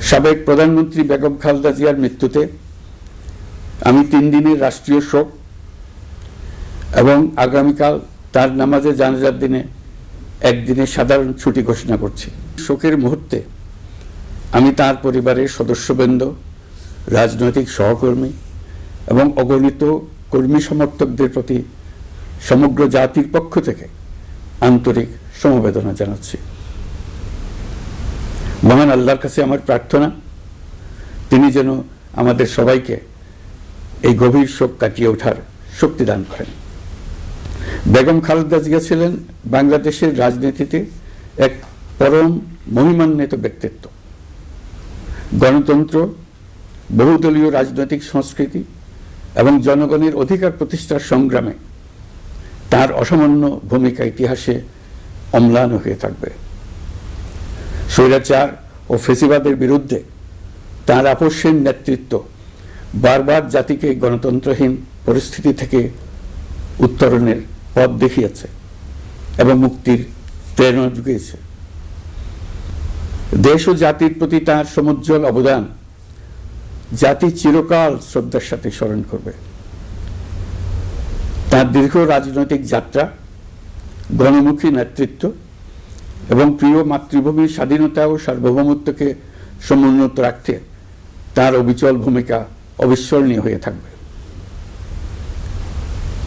সাবেক প্রধানমন্ত্রী বেগম খালেদা জিয়ার মৃত্যুতে আমি 3 দিনের রাষ্ট্রীয় শোক এবং আগামীকাল তার নামাজে জানাজার দিনে একদিনের সাধারণ ছুটি ঘোষণা করছি। শোকের মুহূর্তে আমি তার পরিবারের সদস্যবৃন্দ, রাজনৈতিক সহকর্মী এবং অগণিত কর্মী সমর্থকদের প্রতি সমগ্র জাতির পক্ষ থেকে আন্তরিক সমবেদনা জানাচ্ছি। মহান আল্লাহর কাছে আমার প্রার্থনা, তিনি যেন আমাদের সবাইকে এই গভীর শোক কাটিয়ে ওঠার শক্তি দান করেন। বেগম খালেদা জিয়া ছিলেন বাংলাদেশের রাজনীতিতে এক পরম মহিমান্বিত ব্যক্তিত্ব। গণতন্ত্র, বহুদলীয় রাজনৈতিক সংস্কৃতি এবং জনগণের অধিকার প্রতিষ্ঠার সংগ্রামে তার অসামান্য ভূমিকা ইতিহাসে অম্লান হয়ে থাকবে। স্বৈরাচার ও ফেসিবাদের বিরুদ্ধে তার আপোষহীন নেতৃত্ব বারবার জাতিকে গণতন্ত্রহীন পরিস্থিতি থেকে উত্তরণের পথ দেখিয়েছে এবং মুক্তির প্রেরণা জুগিয়েছে। দেশ ও জাতির প্রতি তার সমুজ্জ্বল অবদান জাতি চিরকাল শ্রদ্ধার সাথে স্মরণ করবে। তার দীর্ঘ রাজনৈতিক যাত্রা, গণমুখী নেতৃত্ব এবং প্রিয় মাতৃভূমির স্বাধীনতা ও সার্বভৌমত্বকে সমুন্নত রাখতে তার অবিচল ভূমিকা অবিস্মরণীয় হয়ে থাকবে।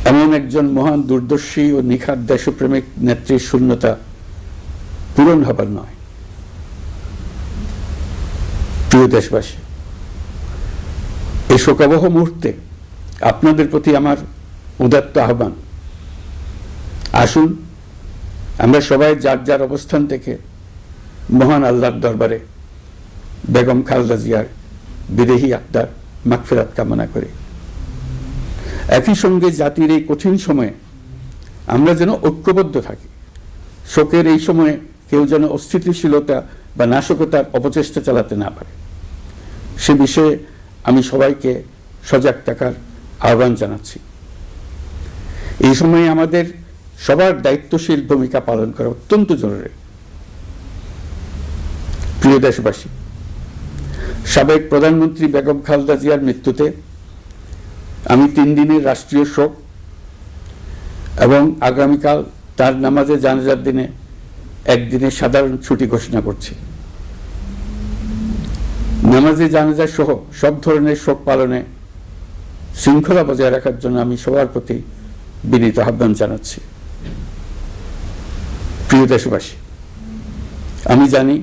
এমন একজন মহান দূরদর্শী ও নিখাদ দেশপ্রেমিক নেত্রীর শূন্যতা পূরণ হবার নয়। প্রিয় দেশবাসী, এই শোকাবহ মুহূর্তে আপনাদের প্রতি আমার উদাত্ত আহ্বান, আসুন আমরা সবাই যার যার অবস্থান থেকে মহান আল্লাহর দরবারে বেগম খালেদা জিয়ার বিদেহী আত্মার মাগফিরাত কামনা করি। একই সঙ্গে জাতির এই কঠিন সময়ে আমরা যেন ঐক্যবদ্ধ থাকি। শোকের এই সময়ে কেউ যেন অস্থিতিশীলতা বা নাশকতার অপচেষ্টা চালাতে না পারে, সে বিষয়ে আমি সবাইকে সজাগ থাকার আহ্বান জানাচ্ছি। এই সময়ে আমাদের সবার দায়িত্বশীল ভূমিকা পালন করা অত্যন্ত জরুরি। প্রিয় দেশবাসী, সাবেক প্রধানমন্ত্রী বেগম খালেদা জিয়ার মৃত্যুতে আমি 3 দিনের রাষ্ট্রীয় শোক এবং আগামীকাল তার নামাজে জানাজার দিনে একদিনের সাধারণ ছুটি ঘোষণা করছি। নামাজে জানাজা সহ সব ধরনের শোক পালনে শৃঙ্খলা বজায় রাখার জন্য আমি সবার প্রতি বিনীত আহ্বান জানাচ্ছি। প্রিয় দেশবাসী, আমি জানি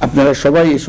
আপনারা সবাই এই